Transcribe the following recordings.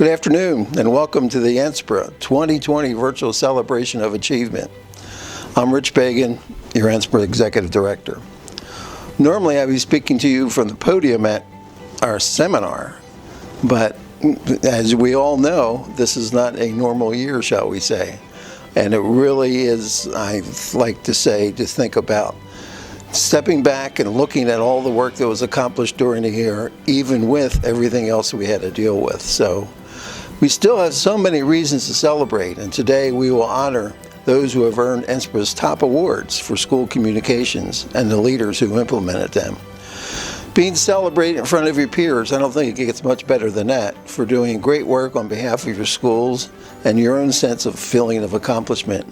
Good afternoon and welcome to the NSPRA 2020 Virtual Celebration of Achievement. I'm Rich Bagin, your NSPRA Executive Director. Normally I'd be speaking to you from the podium at our seminar, but as we all know, this is not a normal year, shall we say. And it really is, I like to say, to think about stepping back and looking at all the work that was accomplished during the year, even with everything else we had to deal with. So we still have so many reasons to celebrate, and today we will honor those who have earned NSPRA's top awards for school communications and the leaders who implemented them. Being celebrated in front of your peers, I don't think it gets much better than that, for doing great work on behalf of your schools and your own sense of feeling of accomplishment.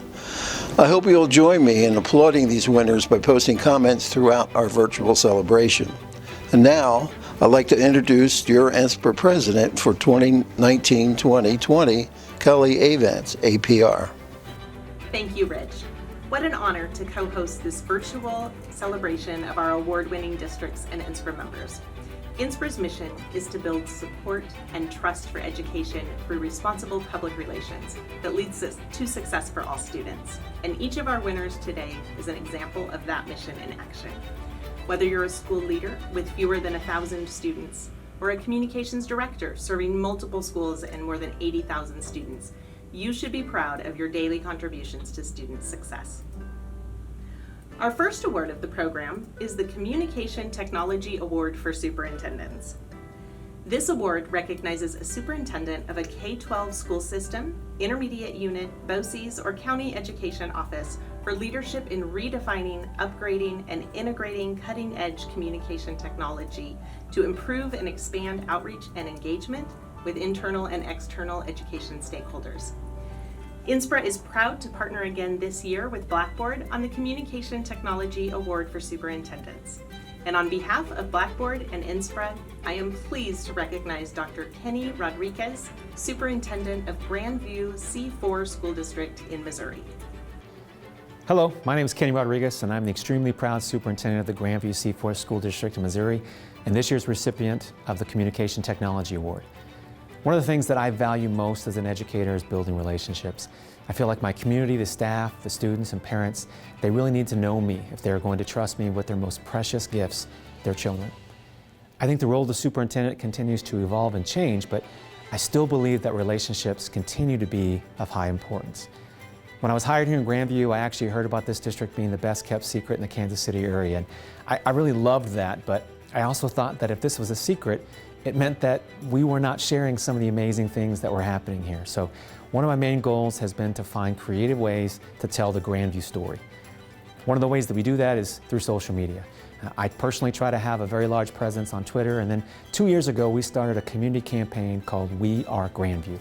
I hope you'll join me in applauding these winners by posting comments throughout our virtual celebration. And now, I'd like to introduce your NSPRA President for 2019-2020, Kelly Avance, APR. Thank you, Rich. What an honor to co-host this virtual celebration of our award-winning districts and NSPRA members. NSPRA's mission is to build support and trust for education through responsible public relations that leads to success for all students. And each of our winners today is an example of that mission in action. Whether you're a school leader with fewer than 1,000 students or a communications director serving multiple schools and more than 80,000 students, you should be proud of your daily contributions to student success. Our first award of the program is the Communication Technology Award for Superintendents. This award recognizes a superintendent of a K-12 school system, intermediate unit, BOCES, or county education office for leadership in redefining, upgrading, and integrating cutting-edge communication technology to improve and expand outreach and engagement with internal and external education stakeholders. NSPRA is proud to partner again this year with Blackboard on the Communication Technology Award for Superintendents. And on behalf of Blackboard and NSPRA, I am pleased to recognize Dr. Kenny Rodriguez, Superintendent of Grandview C4 School District in Missouri. Hello, my name is Kenny Rodriguez, and I'm the extremely proud Superintendent of the Grandview C4 School District in Missouri, and this year's recipient of the Communication Technology Award. One of the things that I value most as an educator is building relationships. I feel like my community, the staff, the students, and parents, they really need to know me if they're going to trust me with their most precious gifts, their children. I think the role of the superintendent continues to evolve and change, but I still believe that relationships continue to be of high importance. When I was hired here in Grandview, I actually heard about this district being the best kept secret in the Kansas City area, and I really loved that, but I also thought that if this was a secret, it meant that we were not sharing some of the amazing things that were happening here. So one of my main goals has been to find creative ways to tell the Grandview story. One of the ways that we do that is through social media. I personally try to have a very large presence on Twitter, and then 2 years ago we started a community campaign called We Are Grandview.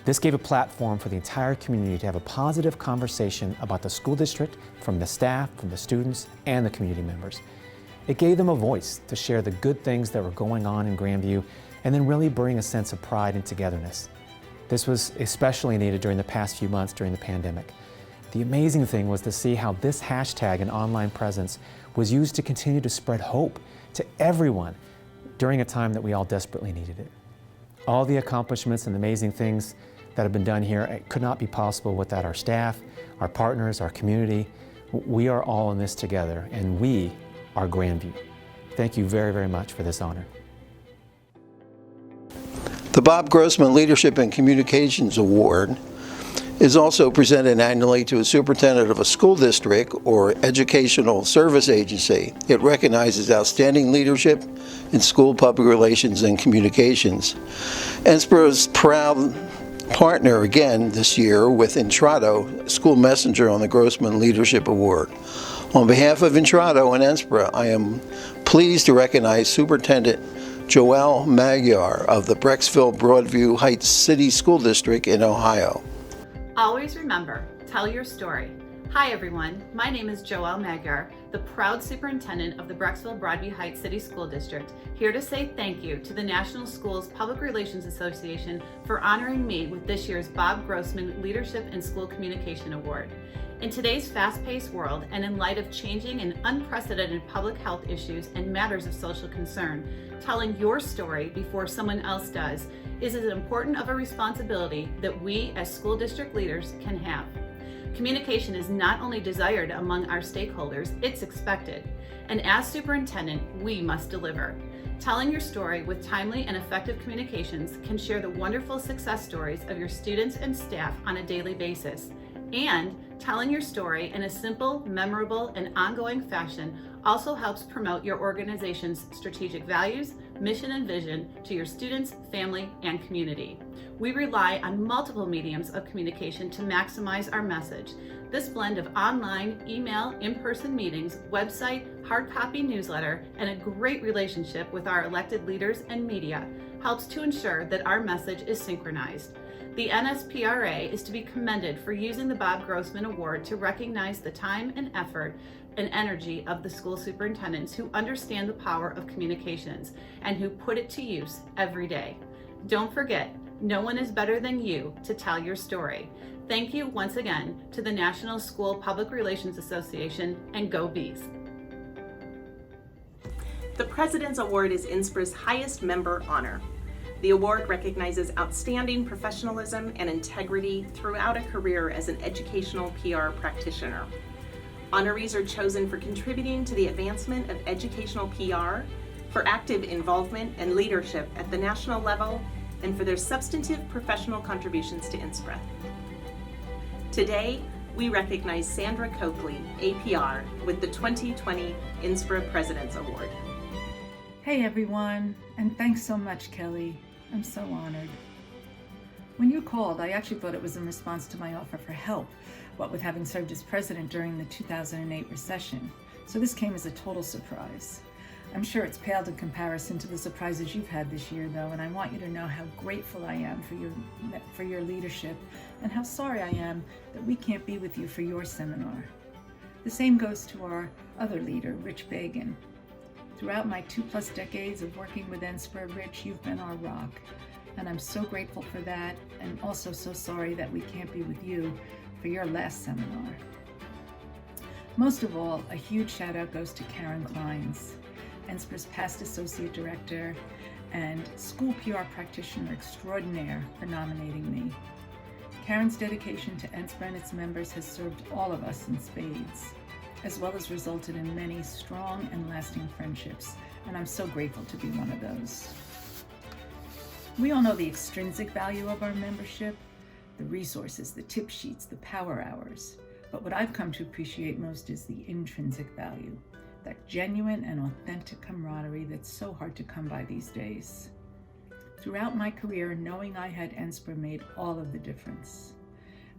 This gave a platform for the entire community to have a positive conversation about the school district from the staff, from the students, and the community members. It gave them a voice to share the good things that were going on in Grandview and then really bring a sense of pride and togetherness. This was especially needed during the past few months during the pandemic. The amazing thing was to see how this hashtag and online presence was used to continue to spread hope to everyone during a time that we all desperately needed it. All the accomplishments and amazing things that have been done here, it could not be possible without our staff, our partners, our community. We are all in this together, and we are Grandview. Thank you very, very much for this honor. The Bob Grossman Leadership and Communications Award is also presented annually to a superintendent of a school district or educational service agency. It recognizes outstanding leadership in school public relations and communications. NSPRA is proud partner again this year with Intrado, School Messenger on the Grossman Leadership Award. On behalf of Intrado and NSPRA, I am pleased to recognize Superintendent Joelle Magyar of the Brecksville Broadview Heights City School District in Ohio. Always remember, tell your story. Hi everyone, my name is Joelle Magyar, the proud superintendent of the Brecksville Broadview Heights City School District, here to say thank you to the National Schools Public Relations Association for honoring me with this year's Bob Grossman Leadership and School Communication Award. In today's fast-paced world and in light of changing and unprecedented public health issues and matters of social concern, telling your story before someone else does is as important of a responsibility that we as school district leaders can have. Communication is not only desired among our stakeholders, it's expected. And as superintendent, we must deliver. Telling your story with timely and effective communications can share the wonderful success stories of your students and staff on a daily basis. And telling your story in a simple, memorable, and ongoing fashion also helps promote your organization's strategic values, mission, and vision to your students, family, and community. We rely on multiple mediums of communication to maximize our message. This blend of online, email, in-person meetings, website, hard copy newsletter, and a great relationship with our elected leaders and media helps to ensure that our message is synchronized. The NSPRA is to be commended for using the Bob Grossman Award to recognize the time and effort and energy of the school superintendents who understand the power of communications and who put it to use every day. Don't forget, no one is better than you to tell your story. Thank you once again to the National School Public Relations Association, and go Bees. The Presidents Award is NSPRA's highest member honor. The award recognizes outstanding professionalism and integrity throughout a career as an educational PR practitioner. Honorees are chosen for contributing to the advancement of educational PR, for active involvement and leadership at the national level, and for their substantive professional contributions to NSPRA. Today, we recognize Sandra Coakley, APR, with the 2020 NSPRA Presidents Award. Hey everyone, and thanks so much, Kelly. I'm so honored. When you called, I actually thought it was in response to my offer for help, what with having served as president during the 2008 recession. So this came as a total surprise. I'm sure it's paled in comparison to the surprises you've had this year, though, and I want you to know how grateful I am for your leadership and how sorry I am that we can't be with you for your seminar. The same goes to our other leader, Rich Bagin. Throughout my 2+ decades of working with NSPRA, Rich, you've been our rock, and I'm so grateful for that, and also so sorry that we can't be with you for your last seminar. Most of all, a huge shout out goes to Karen Kleins, NSPRA's past associate director and school PR practitioner extraordinaire, for nominating me. Karen's dedication to NSPRA and its members has served all of us in spades, as well as resulted in many strong and lasting friendships, and I'm so grateful to be one of those. We all know the extrinsic value of our membership, the resources, the tip sheets, the power hours, but what I've come to appreciate most is the intrinsic value, that genuine and authentic camaraderie that's so hard to come by these days. Throughout my career, knowing I had NSPRA made all of the difference.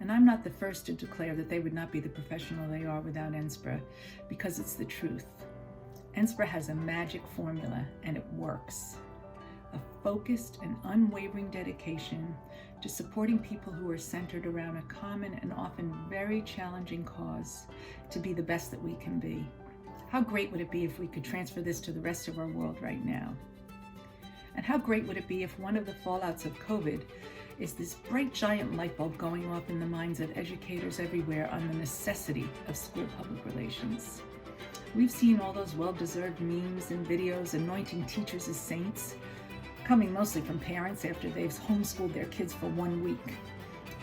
And I'm not the first to declare that they would not be the professional they are without NSPRA, because it's the truth. NSPRA has a magic formula, and it works. A focused and unwavering dedication to supporting people who are centered around a common and often very challenging cause to be the best that we can be. How great would it be if we could transfer this to the rest of our world right now? And how great would it be if one of the fallouts of COVID is this bright giant light bulb going off in the minds of educators everywhere on the necessity of school public relations. We've seen all those well-deserved memes and videos anointing teachers as saints, coming mostly from parents after they've homeschooled their kids for 1 week.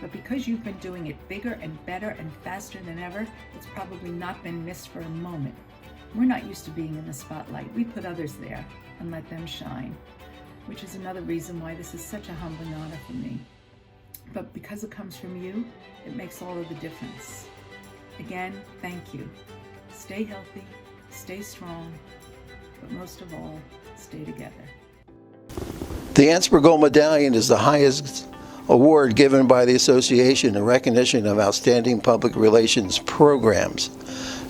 But because you've been doing it bigger and better and faster than ever, it's probably not been missed for a moment. We're not used to being in the spotlight. We put others there and let them shine, which is another reason why this is such a humbling honor for me. But because it comes from you, it makes all of the difference. Again, thank you. Stay healthy, stay strong, but most of all, stay together. The NSPRA Gold Medallion is the highest award given by the association in recognition of outstanding public relations programs.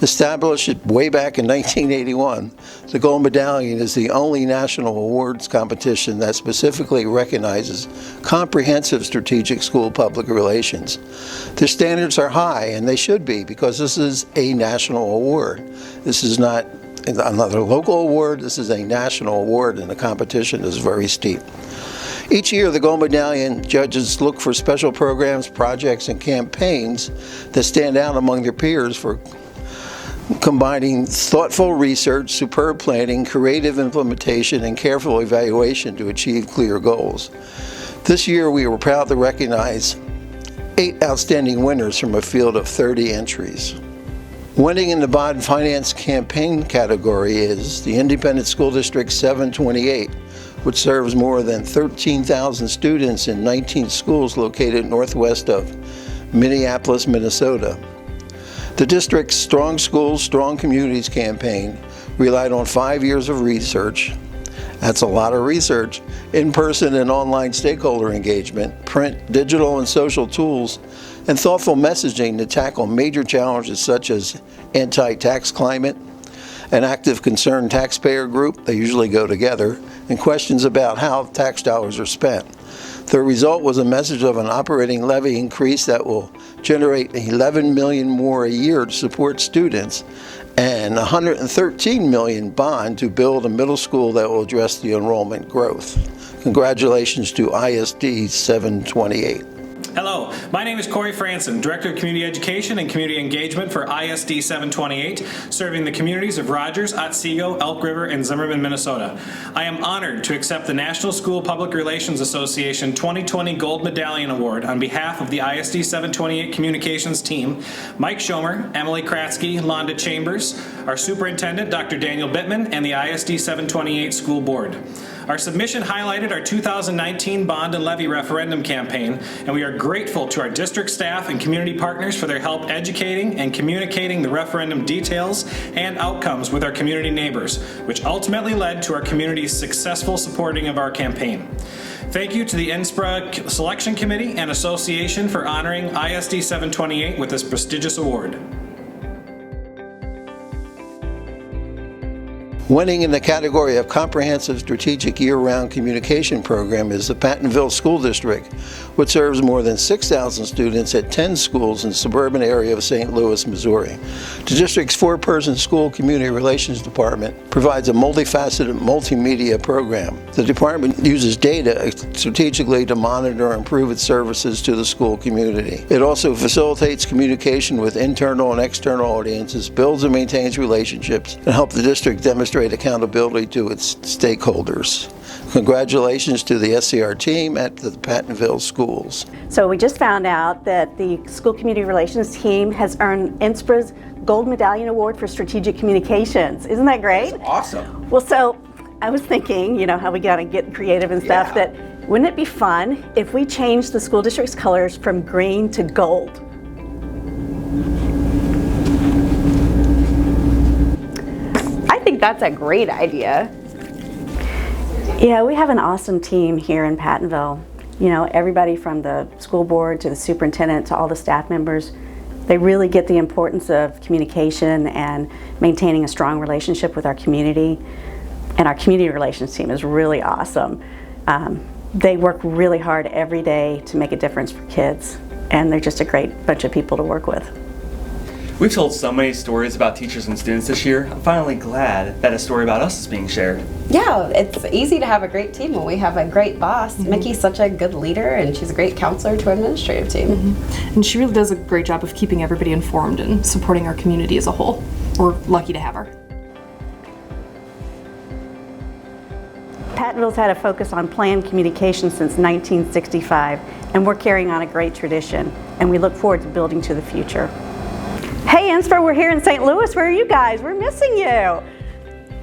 Established way back in 1981, the Gold Medallion is the only national awards competition that specifically recognizes comprehensive strategic school public relations. The standards are high, and they should be, because this is a national award. This is not another local award, this is a national award, and the competition is very steep. Each year, the Gold Medallion judges look for special programs, projects, and campaigns that stand out among their peers for combining thoughtful research, superb planning, creative implementation, and careful evaluation to achieve clear goals. This year, we were proud to recognize 8 outstanding winners from a field of 30 entries. Winning in the Bond Finance Campaign category is the Independent School District 728, which serves more than 13,000 students in 19 schools located northwest of Minneapolis, Minnesota. The district's Strong Schools, Strong Communities campaign relied on 5 years of research. That's a lot of research, in-person and online stakeholder engagement, print, digital, and social tools, and thoughtful messaging to tackle major challenges such as anti-tax climate, an active concerned taxpayer group, they usually go together, and questions about how tax dollars are spent. The result was a message of an operating levy increase that will generate $11 million more a year to support students and $113 million bond to build a middle school that will address the enrollment growth. Congratulations to ISD 728. Hello, my name is Corey Franson, Director of Community Education and Community Engagement for ISD 728, serving the communities of Rogers, Otsego, Elk River, and Zimmerman, Minnesota. I am honored to accept the National School Public Relations Association 2020 Gold Medallion Award on behalf of the ISD 728 Communications team, Mike Schomer, Emily Kratzky, Londa Chambers, our Superintendent, Dr. Daniel Bittman, and the ISD 728 School Board. Our submission highlighted our 2019 bond and levy referendum campaign, and we are grateful to our district staff and community partners for their help educating and communicating the referendum details and outcomes with our community neighbors, which ultimately led to our community's successful supporting of our campaign. Thank you to the NSPRA Selection Committee and Association for honoring ISD 728 with this prestigious award. Winning in the category of Comprehensive Strategic Year-Round Communication Program is the Pattonville School District, which serves more than 6,000 students at 10 schools in the suburban area of St. Louis, Missouri. The district's 4-person school community relations department provides a multifaceted multimedia program. The department uses data strategically to monitor and improve its services to the school community. It also facilitates communication with internal and external audiences, builds and maintains relationships, and helps the district demonstrate accountability to its stakeholders. Congratulations to the SCR team at the Pattonville schools. So we just found out that the school community relations team has earned NSPRA's Gold Medallion Award for Strategic Communications. Isn't that great? That's awesome. Well, so I was thinking, you know, how we gotta get creative and stuff, Yeah. that wouldn't it be fun if we changed the school district's colors from green to gold? I think that's a great idea. Yeah, we have an awesome team here in Pattonville. You know, everybody from the school board to the superintendent to all the staff members, they really get the importance of communication and maintaining a strong relationship with our community. And our community relations team is really awesome. They work really hard every day to make a difference for kids, and they're just a great bunch of people to work with. We've told so many stories about teachers and students this year. I'm finally glad that a story about us is being shared. Yeah, it's easy to have a great team when we have a great boss. Mickey's such a good leader, and she's a great counselor to our administrative team. And she really does a great job of keeping everybody informed and supporting our community as a whole. We're lucky to have her. Pattonville's had a focus on planned communication since 1965, and we're carrying on a great tradition, and we look forward to building to the future. Hey NSPRA, we're here in St. Louis. Where are you guys? We're missing you.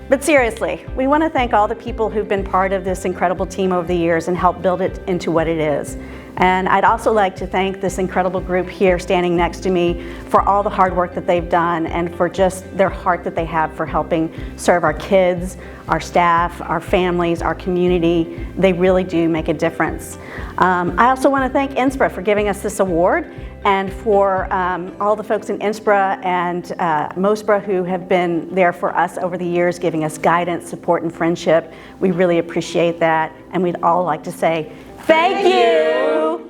But seriously, we want to thank all the people who've been part of this incredible team over the years and helped build it into what it is. And I'd also like to thank this incredible group here standing next to me for all the hard work that they've done and for just their heart that they have for helping serve our kids, our staff, our families, our community. They really do make a difference. I also want to thank NSPRA for giving us this award, and for all the folks in NSPRA and MOSPRA who have been there for us over the years, giving us guidance, support, and friendship. We really appreciate that, and we'd all like to say thank you.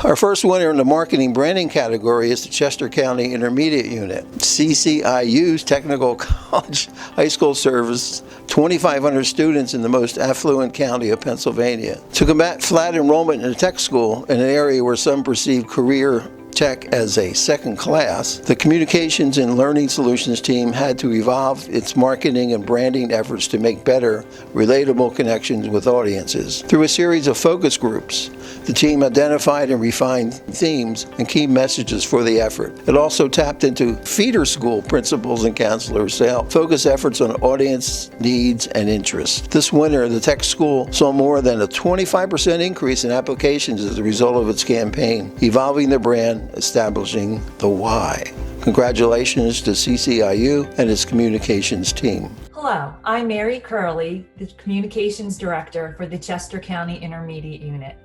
Our first winner in the marketing branding category is the Chester County Intermediate Unit. CCIU's Technical College High School serves 2,500 students in the most affluent county of Pennsylvania. To combat flat enrollment in a tech school in an area where some perceive career tech as a second class, the Communications and Learning Solutions team had to evolve its marketing and branding efforts to make better, relatable connections with audiences. Through a series of focus groups, the team identified and refined themes and key messages for the effort. It also tapped into feeder school principals and counselors to help focus efforts on audience needs and interests. This winter, the tech school saw more than a 25% increase in applications as a result of its campaign, evolving the brand, establishing the why. Congratulations to CCIU and its communications team. Hello, I'm Mary Curley, the Communications Director for the Chester County Intermediate Unit.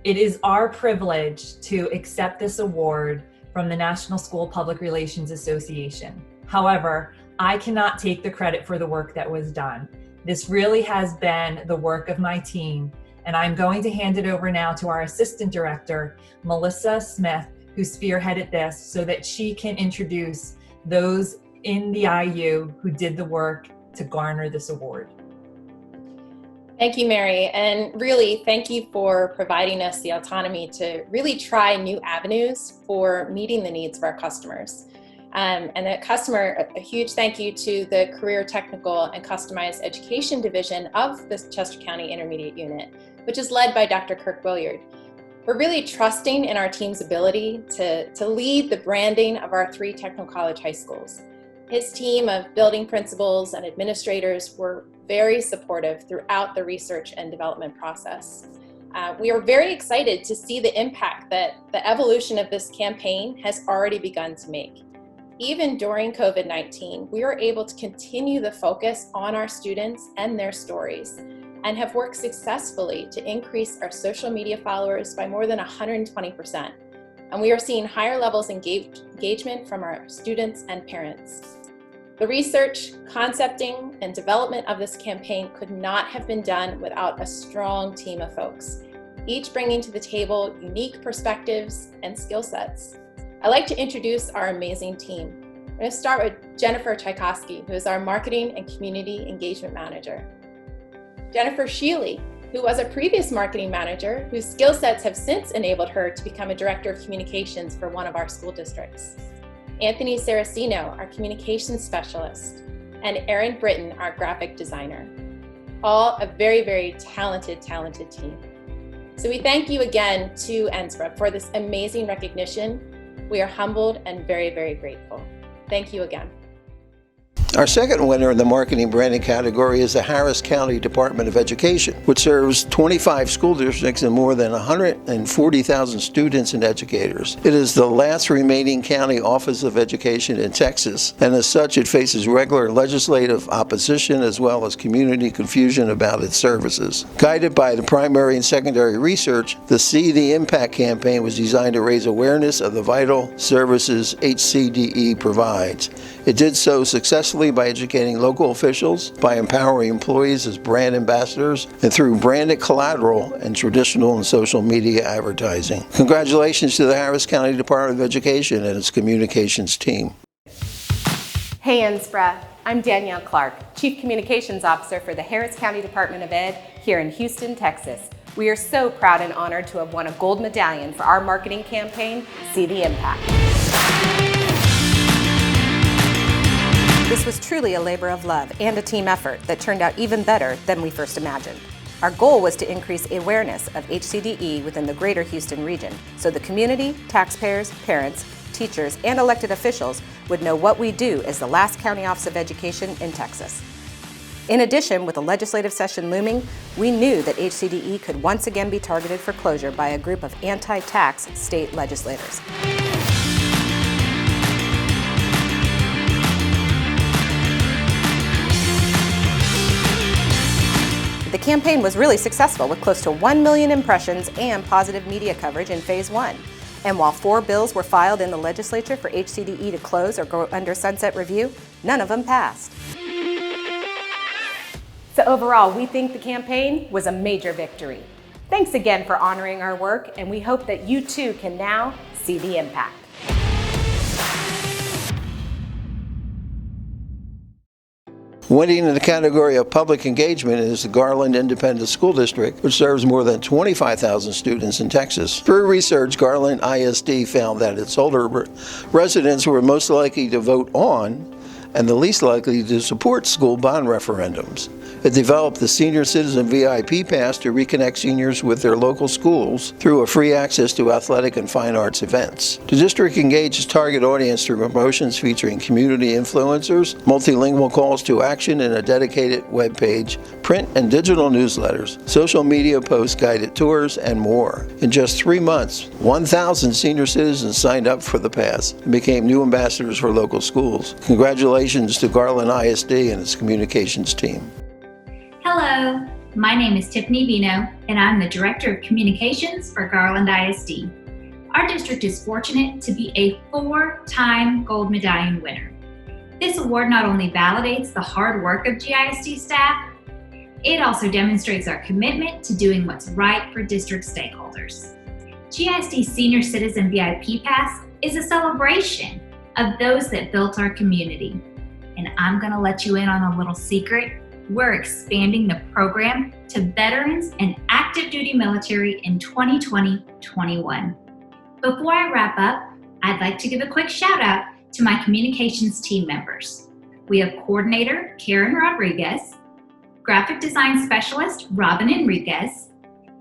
It is our privilege to accept this award from the National School Public Relations Association. However, I cannot take the credit for the work that was done. This really has been the work of my team, and I'm going to hand it over now to our Assistant Director, Melissa Smith, who spearheaded this, so that she can introduce those in the IU who did the work to garner this award. Thank you, Mary, and really thank you for providing us the autonomy to really try new avenues for meeting the needs of our customers. And a huge thank you to the Career Technical and Customized Education Division of the Chester County Intermediate Unit, which is led by Dr. Kirk Williard. We're really trusting in our team's ability to lead the branding of our 3 technical college high schools. His team of building principals and administrators were very supportive throughout the research and development process. We are very excited to see the impact that the evolution of this campaign has already begun to make. Even during COVID-19, we were able to continue the focus on our students and their stories, and have worked successfully to increase our social media followers by more than 120%. And we are seeing higher levels of engagement from our students and parents. The research, concepting, and development of this campaign could not have been done without a strong team of folks, each bringing to the table unique perspectives and skill sets. I'd like to introduce our amazing team. I'm going to start with Jennifer Tchaikovsky, who is our Marketing and Community Engagement Manager. Jennifer Sheely, who was a previous marketing manager, whose skill sets have since enabled her to become a Director of Communications for one of our school districts. Anthony Saracino, our Communications Specialist, and Aaron Britton, our Graphic Designer. All a very, very talented team. So we thank you again to NSPRA for this amazing recognition. We are humbled and very, very grateful. Thank you again. Our second winner in the marketing branding category is the Harris County Department of Education, which serves 25 school districts and more than 140,000 students and educators. It is the last remaining county office of education in Texas, and as such it faces regular legislative opposition as well as community confusion about its services. Guided by the primary and secondary research, the See the Impact campaign was designed to raise awareness of the vital services HCDE provides. It did so successfully by educating local officials, by empowering employees as brand ambassadors, and through branded collateral and traditional and social media advertising. Congratulations to the Harris County Department of Education and its communications team. Hey NSPRA, I'm Danielle Clark, Chief Communications Officer for the Harris County Department of Ed here in Houston, Texas. We are so proud and honored to have won a gold medallion for our marketing campaign, See the Impact. This was truly a labor of love and a team effort that turned out even better than we first imagined. Our goal was to increase awareness of HCDE within the greater Houston region so the community, taxpayers, parents, teachers, and elected officials would know what we do as the last county office of education in Texas. In addition, with the legislative session looming, we knew that HCDE could once again be targeted for closure by a group of anti-tax state legislators. The campaign was really successful with close to 1 million impressions and positive media coverage in Phase 1. And while 4 bills were filed in the legislature for HCDE to close or go under sunset review, none of them passed. So overall, we think the campaign was a major victory. Thanks again for honoring our work, and we hope that you too can now see the impact. Winning in the category of public engagement is the Garland Independent School District, which serves more than 25,000 students in Texas. Through research, Garland ISD found that its older residents were most likely to vote on and the least likely to support school bond referendums. It developed the Senior Citizen VIP Pass to reconnect seniors with their local schools through a free access to athletic and fine arts events. The district engaged its target audience through promotions featuring community influencers, multilingual calls to action, and a dedicated web page, print and digital newsletters, social media posts, guided tours, and more. In just 3 months, 1,000 senior citizens signed up for the pass and became new ambassadors for local schools. Congratulations to Garland ISD and its communications team. Hello, my name is Tiffany Vino, and I'm the Director of Communications for Garland ISD. Our district is fortunate to be a 4-time Gold Medallion winner. This award not only validates the hard work of GISD staff, it also demonstrates our commitment to doing what's right for district stakeholders. GISD Senior Citizen VIP Pass is a celebration of those that built our community. And I'm going to let you in on a little secret. We're expanding the program to veterans and active duty military in 2020-21. Before I wrap up, I'd like to give a quick shout out to my communications team members. We have Coordinator Karen Rodriguez, Graphic Design Specialist Robin Enriquez,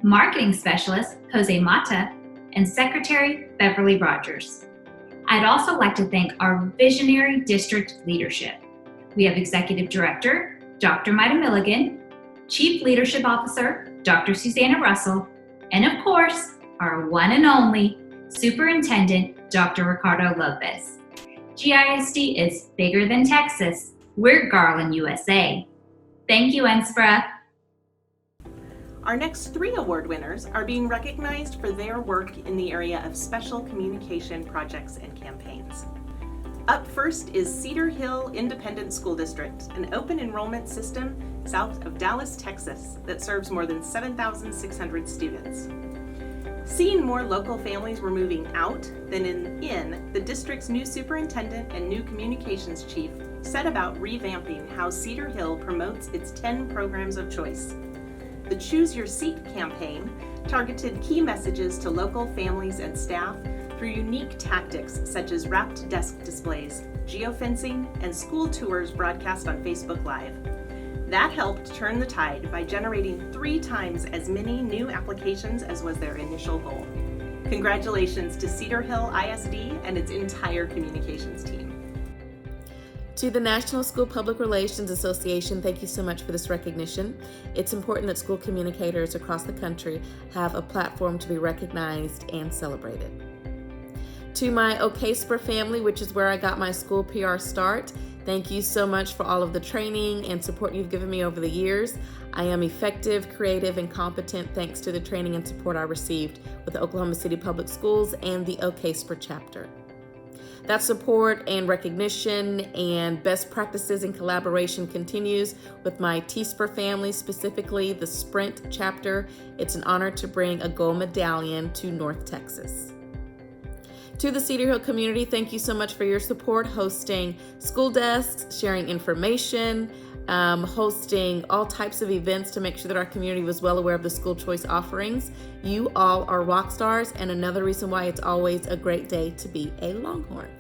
Marketing Specialist Jose Mata, and Secretary Beverly Rogers. I'd also like to thank our visionary district leadership. We have Executive Director Dr. Maida Milligan, Chief Leadership Officer, Dr. Susanna Russell, and of course, our one and only Superintendent, Dr. Ricardo Lopez. GISD is bigger than Texas. We're Garland, USA. Thank you, NSPRA. Our next 3 award winners are being recognized for their work in the area of special communication projects and campaigns. Up first is Cedar Hill Independent School District, an open enrollment system south of Dallas, Texas, that serves more than 7,600 students. Seeing more local families were moving out than in, the district's new superintendent and new communications chief set about revamping how Cedar Hill promotes its 10 programs of choice. The Choose Your Seat campaign targeted key messages to local families and staff through unique tactics such as wrapped desk displays, geofencing, and school tours broadcast on Facebook Live. That helped turn the tide by generating 3 times as many new applications as was their initial goal. Congratulations to Cedar Hill ISD and its entire communications team. To the National School Public Relations Association, thank you so much for this recognition. It's important that school communicators across the country have a platform to be recognized and celebrated. To my NSPRA family, which is where I got my school PR start, thank you so much for all of the training and support you've given me over the years. I am effective, creative, and competent thanks to the training and support I received with the Oklahoma City Public Schools and the NSPRA chapter. That support and recognition and best practices and collaboration continues with my NSPRA family, specifically the Sprint chapter. It's an honor to bring a gold medallion to North Texas. To the Cedar Hill community, thank you so much for your support, hosting school desks, sharing information, hosting all types of events to make sure that our community was well aware of the school choice offerings. You all are rock stars, and another reason why it's always a great day to be a Longhorn.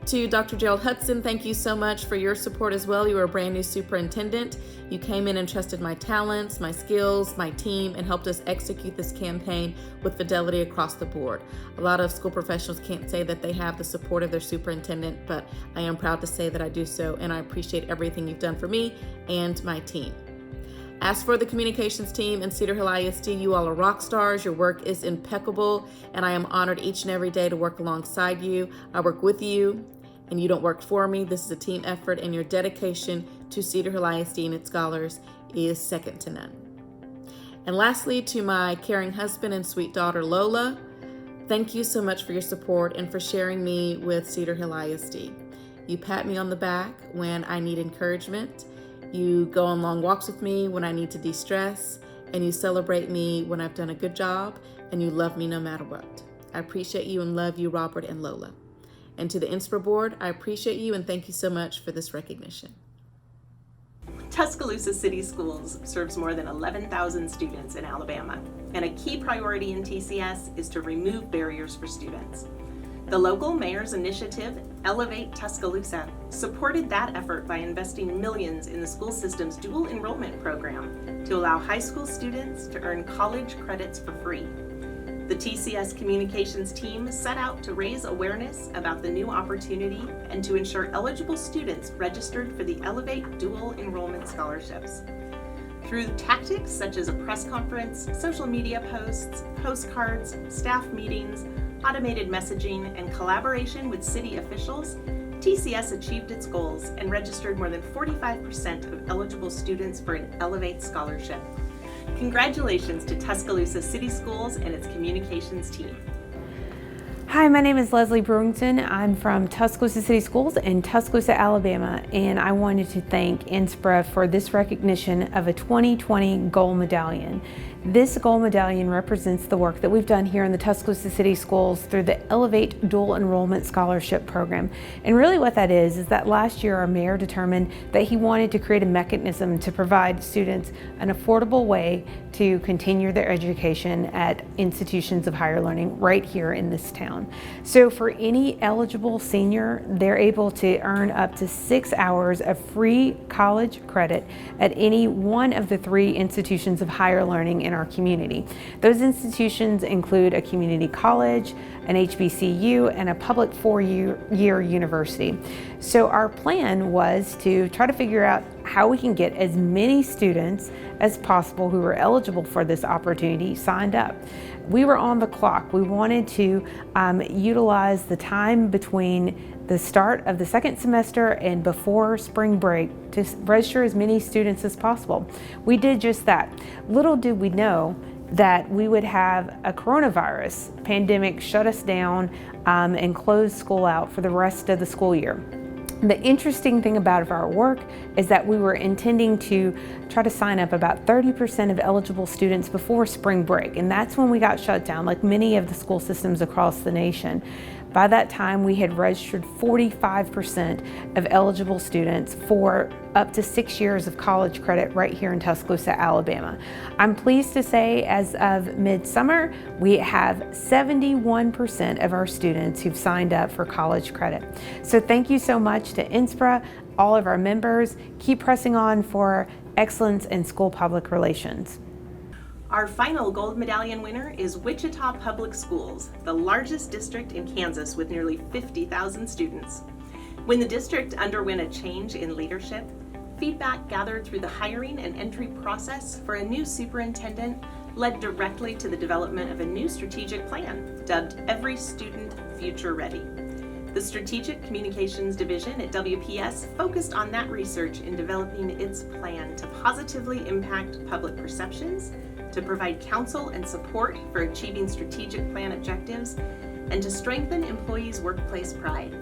To Dr. Gerald Hudson, thank you so much for your support as well. You are a brand new superintendent. You came in and trusted my talents, my skills, my team, and helped us execute this campaign with fidelity across the board. A lot of school professionals can't say that they have the support of their superintendent, but I am proud to say that I do so, and I appreciate everything you've done for me and my team. As for the communications team in Cedar Hill ISD, you all are rock stars. Your work is impeccable, and I am honored each and every day to work alongside you. I work with you, and you don't work for me. This is a team effort, and your dedication to Cedar Hill ISD and its scholars is second to none. And lastly, to my caring husband and sweet daughter, Lola, thank you so much for your support and for sharing me with Cedar Hill ISD. You pat me on the back when I need encouragement. You go on long walks with me when I need to de-stress, and you celebrate me when I've done a good job, and you love me no matter what. I appreciate you and love you, Robert and Lola. And to the NSPRA board, I appreciate you and thank you so much for this recognition. Tuscaloosa City Schools serves more than 11,000 students in Alabama, and a key priority in TCS is to remove barriers for students. The local mayor's initiative, Elevate Tuscaloosa, supported that effort by investing millions in the school system's dual enrollment program to allow high school students to earn college credits for free. The TCS communications team set out to raise awareness about the new opportunity and to ensure eligible students registered for the Elevate Dual Enrollment Scholarships. Through tactics such as a press conference, social media posts, postcards, staff meetings, automated messaging, and collaboration with city officials, TCS achieved its goals and registered more than 45% of eligible students for an Elevate scholarship. Congratulations to Tuscaloosa City Schools and its communications team. Hi, my name is Leslie Brewington. I'm from Tuscaloosa City Schools in Tuscaloosa, Alabama, and I wanted to thank NSPRA for this recognition of a 2020 Gold Medallion. This Gold Medallion represents the work that we've done here in the Tuscaloosa City Schools through the Elevate Dual Enrollment Scholarship Program. And really what that is that last year our mayor determined that he wanted to create a mechanism to provide students an affordable way to continue their education at institutions of higher learning right here in this town. So for any eligible senior, they're able to earn up to 6 hours of free college credit at any one of the 3 institutions of higher learning in our community. Those institutions include a community college, an HBCU, and a public 4-year university. So our plan was to try to figure out how we can get as many students as possible who are eligible for this opportunity signed up. We were on the clock. We wanted to utilize the time between the start of the second semester and before spring break to register as many students as possible. We did just that. Little did we know that we would have a coronavirus pandemic shut us down and close school out for the rest of the school year. The interesting thing about our work is that we were intending to try to sign up about 30% of eligible students before spring break, and that's when we got shut down, like many of the school systems across the nation. By that time, we had registered 45% of eligible students for up to 6 years of college credit right here in Tuscaloosa, Alabama. I'm pleased to say as of midsummer, we have 71% of our students who've signed up for college credit. So thank you so much to NSPRA, all of our members. Keep pressing on for excellence in school public relations. Our final Gold Medallion winner is Wichita Public Schools, the largest district in Kansas with nearly 50,000 students. When the district underwent a change in leadership, feedback gathered through the hiring and entry process for a new superintendent led directly to the development of a new strategic plan dubbed Every Student Future Ready. The Strategic Communications Division at WPS focused on that research in developing its plan to positively impact public perceptions, to provide counsel and support for achieving strategic plan objectives, and to strengthen employees' workplace pride.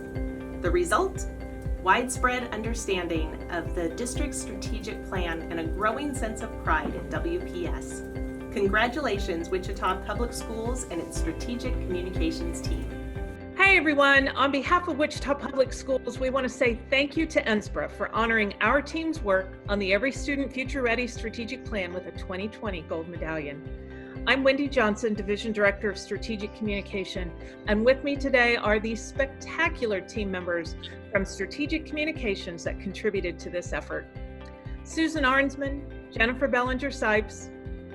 The result? Widespread understanding of the district's strategic plan and a growing sense of pride at WPS. Congratulations, Wichita Public Schools and its strategic communications team. Hi everyone, on behalf of Wichita Public Schools, we want to say thank you to NSPRA for honoring our team's work on the Every Student Future Ready strategic plan with a 2020 Gold Medallion. I'm Wendy Johnson, Division Director of Strategic Communication, and with me today are these spectacular team members from Strategic Communications that contributed to this effort. Susan Arnsman, Jennifer Bellinger-Sipes,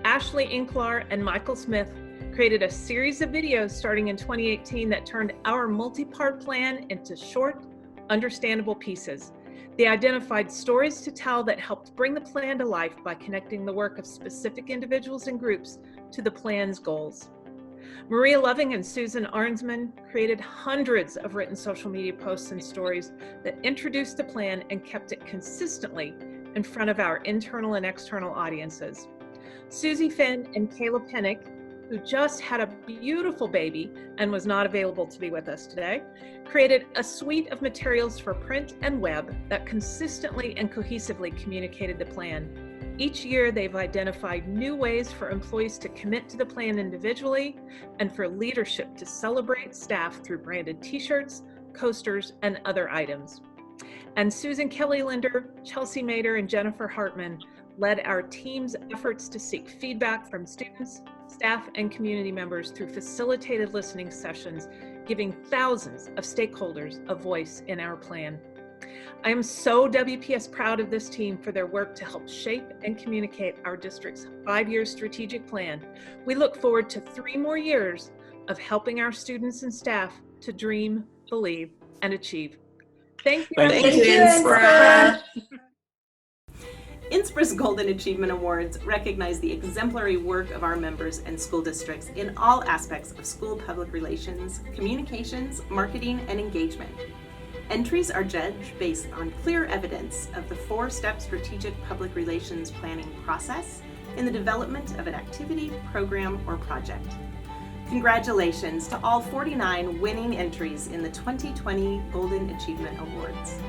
Ashley Inklar, and Michael Smith created a series of videos starting in 2018 that turned our multi-part plan into short, understandable pieces. They identified stories to tell that helped bring the plan to life by connecting the work of specific individuals and groups to the plan's goals. Maria Loving and Susan Arnsman created hundreds of written social media posts and stories that introduced the plan and kept it consistently in front of our internal and external audiences. Susie Finn and Kayla Pennick, who just had a beautiful baby and was not available to be with us today, created a suite of materials for print and web that consistently and cohesively communicated the plan. Each year, they've identified new ways for employees to commit to the plan individually and for leadership to celebrate staff through branded t-shirts, coasters, and other items. And Susan Kelly Linder, Chelsea Mader, and Jennifer Hartman led our team's efforts to seek feedback from students, staff, and community members through facilitated listening sessions, giving thousands of stakeholders a voice in our plan. I am so WPS proud of this team for their work to help shape and communicate our district's 5-year strategic plan. We look forward to 3 more years of helping our students and staff to dream, believe, and achieve. Thank you. Thank you, NSPRA. NSPRA's Golden Achievement Awards recognize the exemplary work of our members and school districts in all aspects of school public relations, communications, marketing, and engagement. Entries are judged based on clear evidence of the 4-step strategic public relations planning process in the development of an activity, program, or project. Congratulations to all 49 winning entries in the 2020 Golden Achievement Awards.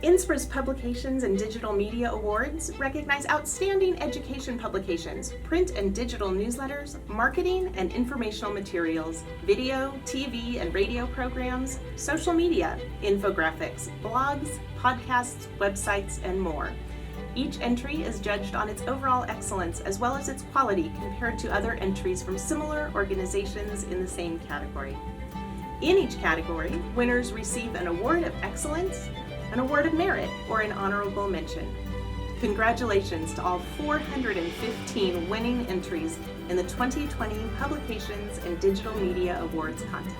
NSPRA's Publications and Digital Media Awards recognize outstanding education publications, print and digital newsletters, marketing and informational materials, video, TV and radio programs, social media, infographics, blogs, podcasts, websites, and more. Each entry is judged on its overall excellence as well as its quality compared to other entries from similar organizations in the same category. In each category, winners receive an award of excellence, an award of merit, or an honorable mention. Congratulations to all 415 winning entries in the 2020 Publications and Digital Media Awards contest.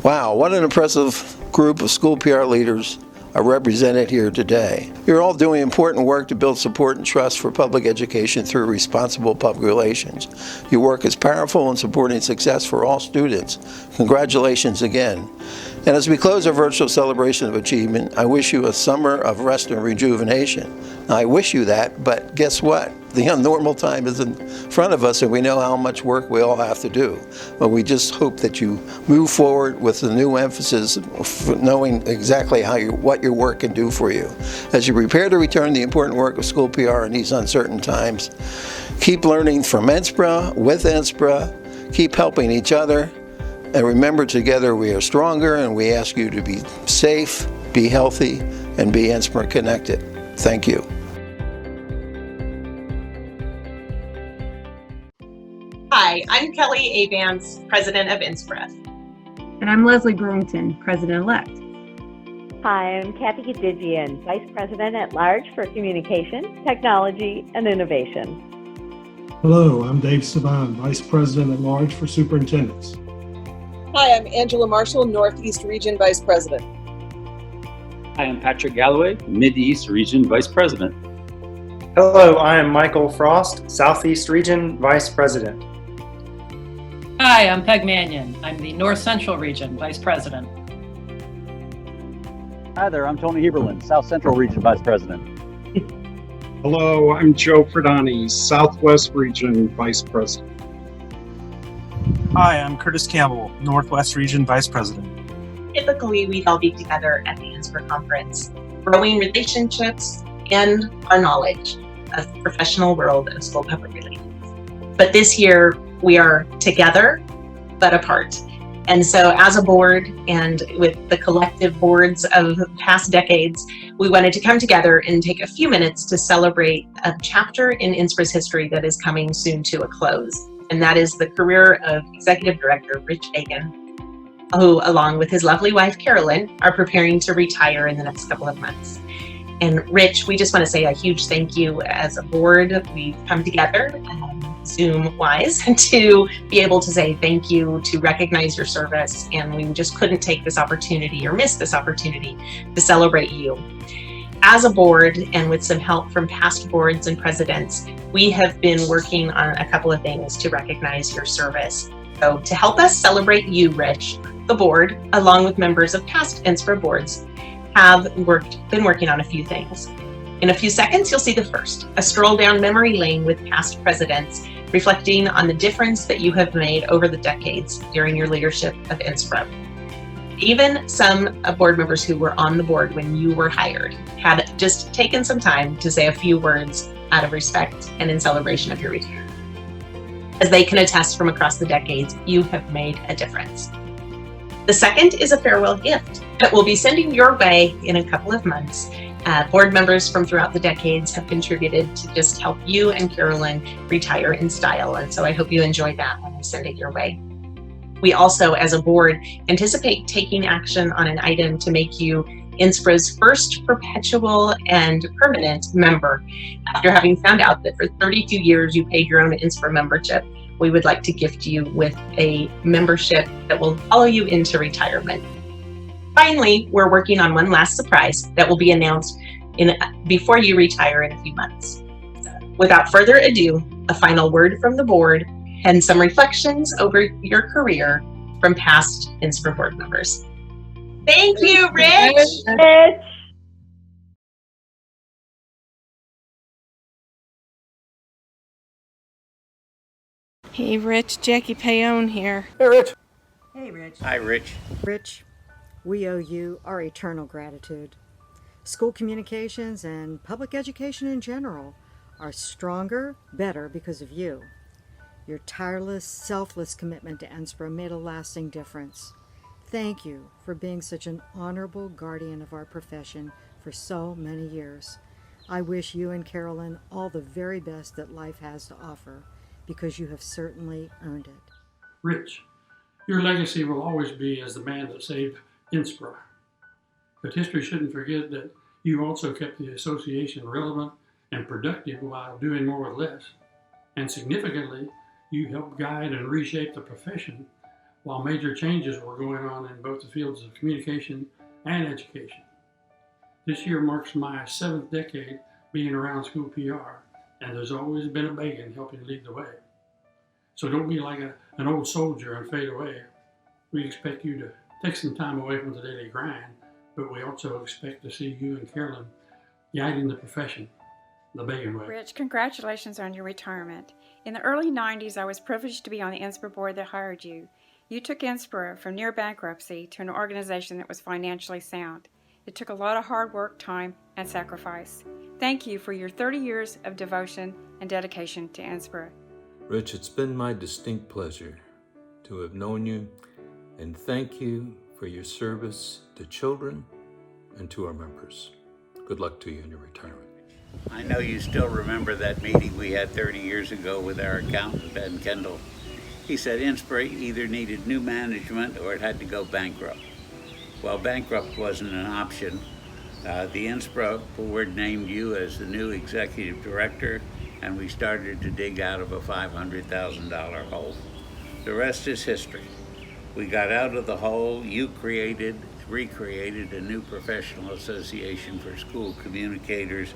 Wow, what an impressive group of school PR leaders are represented here today. You're all doing important work to build support and trust for public education through responsible public relations. Your work is powerful in supporting success for all students. Congratulations again. And as we close our virtual celebration of achievement, I wish you a summer of rest and rejuvenation. Now, I wish you that, but guess what? The abnormal time is in front of us, and we know how much work we all have to do. But we just hope that you move forward with the new emphasis of knowing exactly what your work can do for you. As you prepare to return the important work of school PR in these uncertain times, keep learning from NSPRA, with NSPRA, keep helping each other, and remember, together we are stronger, and we ask you to be safe, be healthy, and be NSPRA connected. Thank you. Hi, I'm Kelly A. Vance, President of NSPRA. And I'm Leslie Brewington, President-elect. Hi, I'm Kathy Gadigian, Vice President at Large for Communication, Technology, and Innovation. Hello, I'm Dave Saban, Vice President at Large for Superintendents. Hi, I'm Angela Marshall, Northeast Region Vice President. Hi, I'm Patrick Galloway, Mideast Region Vice President. Hello, I am Michael Frost, Southeast Region Vice President. Hi, I'm Peg Mannion. I'm the North Central Region Vice President. Hi there, I'm Tony Heberlin, South Central Region Vice President. Hello, I'm Joe Ferdani, Southwest Region Vice President. Hi, I'm Curtis Campbell, Northwest Region Vice President. Typically, we'd all be together at the NSPRA conference, growing relationships and our knowledge of the professional world of school public relations. But this year, we are together, but apart. And so as a board and with the collective boards of past decades, we wanted to come together and take a few minutes to celebrate a chapter in NSPRA's history that is coming soon to a close. And that is the career of Executive Director Rich Bagin, who, along with his lovely wife, Carolyn, are preparing to retire in the next couple of months. And Rich, we just want to say a huge thank you as a board. We've come together, Zoom-wise, to be able to say thank you, to recognize your service, and we just couldn't take this opportunity or miss this opportunity to celebrate you. As a board, and with some help from past boards and presidents, we have been working on a couple of things to recognize your service. So to help us celebrate you, Rich, the board, along with members of past NSPRA boards, have been working on a few things. In a few seconds, you'll see the first, a stroll down memory lane with past presidents, reflecting on the difference that you have made over the decades during your leadership of NSPRA. Even some board members who were on the board when you were hired had just taken some time to say a few words out of respect and in celebration of your retirement. As they can attest from across the decades, you have made a difference. The second is a farewell gift that we'll be sending your way in a couple of months. Board members from throughout the decades have contributed to just help you and Carolyn retire in style, and so I hope you enjoy that when we send it your way. We also, as a board, anticipate taking action on an item to make you NSPRA's first perpetual and permanent member. After having found out that for 32 years you paid your own NSPRA membership, we would like to gift you with a membership that will follow you into retirement. Finally, we're working on one last surprise that will be announced before you retire in a few months. Without further ado, a final word from the board and some reflections over your career from past NSPRA board members. Thank you, Rich. Hey, Rich, Jackie Paone here. Hey, Rich. Hey, Rich. Hi, Rich. Rich, we owe you our eternal gratitude. School communications and public education in general are stronger, better because of you. Your tireless, selfless commitment to NSPRA made a lasting difference. Thank you for being such an honorable guardian of our profession for so many years. I wish you and Carolyn all the very best that life has to offer, because you have certainly earned it. Rich, your legacy will always be as the man that saved NSPRA. But history shouldn't forget that you also kept the association relevant and productive while doing more with less. And significantly, you helped guide and reshape the profession while major changes were going on in both the fields of communication and education. This year marks my 7th decade being around school PR, and there's always been a Bagin helping lead the way. So don't be like an old soldier and fade away. We expect you to take some time away from the daily grind, but we also expect to see you and Carolyn guiding the profession the Bagin way. Rich, congratulations on your retirement. In the early 90s, I was privileged to be on the NSPRA board that hired you. You took NSPRA from near bankruptcy to an organization that was financially sound. It took a lot of hard work, time, and sacrifice. Thank you for your 30 years of devotion and dedication to NSPRA. Rich, it's been my distinct pleasure to have known you, and thank you for your service to children and to our members. Good luck to you in your retirement. I know you still remember that meeting we had 30 years ago with our accountant, Ben Kendall. He said NSPRA either needed new management or it had to go bankrupt. Well, bankrupt wasn't an option. The NSPRA board named you as the new executive director, and we started to dig out of a $500,000 hole. The rest is history. We got out of the hole. You recreated a new professional association for school communicators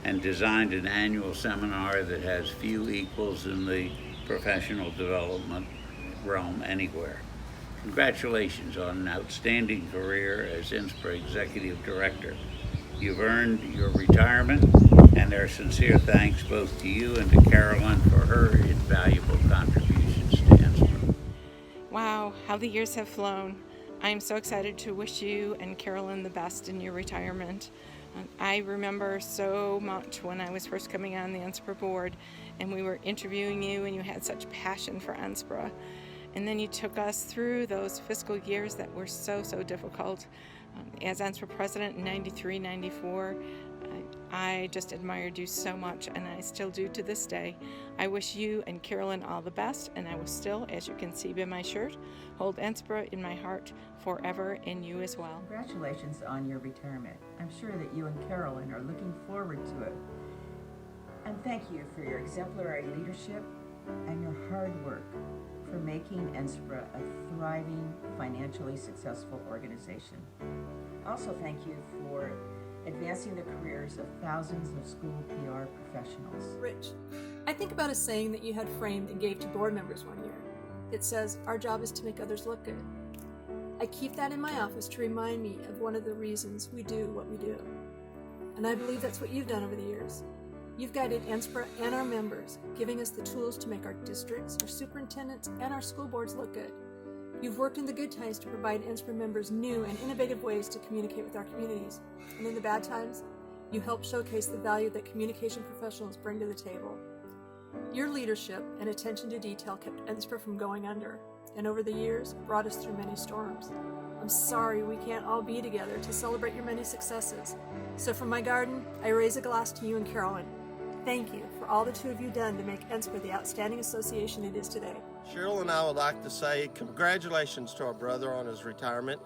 and designed an annual seminar that has few equals in the professional development realm anywhere. Congratulations on an outstanding career as NSPRA Executive Director. You've earned your retirement, and our sincere thanks both to you and to Carolyn for her invaluable contributions to NSPRA. Wow, how the years have flown. I am so excited to wish you and Carolyn the best in your retirement. I remember so much when I was first coming on the NSPRA board and we were interviewing you and you had such passion for NSPRA. And then you took us through those fiscal years that were so difficult. As NSPRA president in 93, 94, I just admired you so much, and I still do to this day. I wish you and Carolyn all the best, and I will still, as you can see by my shirt, hold NSPRA in my heart forever, and you as well. Congratulations on your retirement. I'm sure that you and Carolyn are looking forward to it. And thank you for your exemplary leadership and your hard work for making NSPRA a thriving, financially successful organization. Also, thank you for advancing the careers of thousands of school PR professionals. Rich, I think about a saying that you had framed and gave to board members one year. It says, "Our job is to make others look good." I keep that in my office to remind me of one of the reasons we do what we do. And I believe that's what you've done over the years. You've guided NSPRA and our members, giving us the tools to make our districts, our superintendents, and our school boards look good. You've worked in the good times to provide NSPRA members new and innovative ways to communicate with our communities. And in the bad times, you help showcase the value that communication professionals bring to the table. Your leadership and attention to detail kept NSPRA from going under, and over the years, brought us through many storms. I'm sorry we can't all be together to celebrate your many successes. So from my garden, I raise a glass to you and Carolyn. Thank you for all the two of you done to make NSPRA the outstanding association it is today. Cheryl and I would like to say congratulations to our brother on his retirement.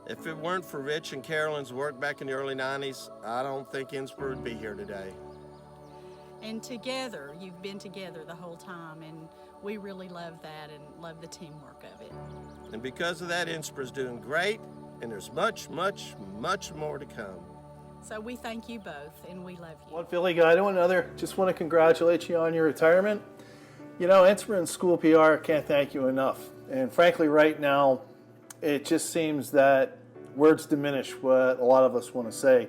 If it weren't for Rich and Carolyn's work back in the early 90s, I don't think NSPRA would be here today. And together, you've been together the whole time, and we really love that and love the teamwork of it. And because of that, NSPRA's doing great, and there's much, much, much more to come. So we thank you both, and we love you. One Philly guy to another, just want to congratulate you on your retirement. You know, NSPRA and school PR can't thank you enough. And frankly, right now, it just seems that words diminish what a lot of us want to say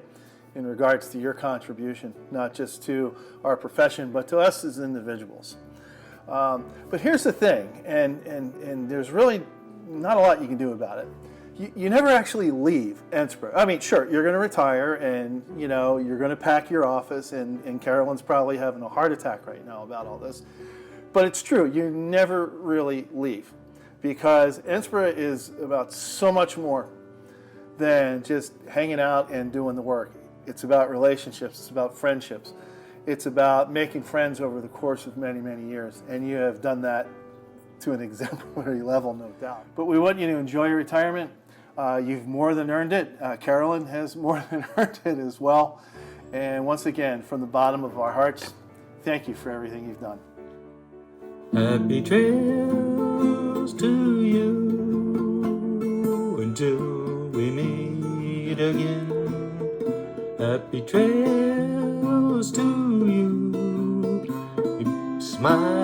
in regards to your contribution, not just to our profession, but to us as individuals. But here's the thing, and there's really not a lot you can do about it. You never actually leave NSPRA. I mean, sure, you're going to retire, and you know you're going to pack your office, and Carolyn's probably having a heart attack right now about all this. But it's true, you never really leave, because NSPRA is about so much more than just hanging out and doing the work. It's about relationships, it's about friendships, it's about making friends over the course of many, many years, and you have done that to an exemplary level, no doubt. But we want you to enjoy your retirement. You've more than earned it. Carolyn has more than earned it as well. And once again, from the bottom of our hearts, thank you for everything you've done. Happy trails to you. until we meet again. Happy trails to you. Keep smiling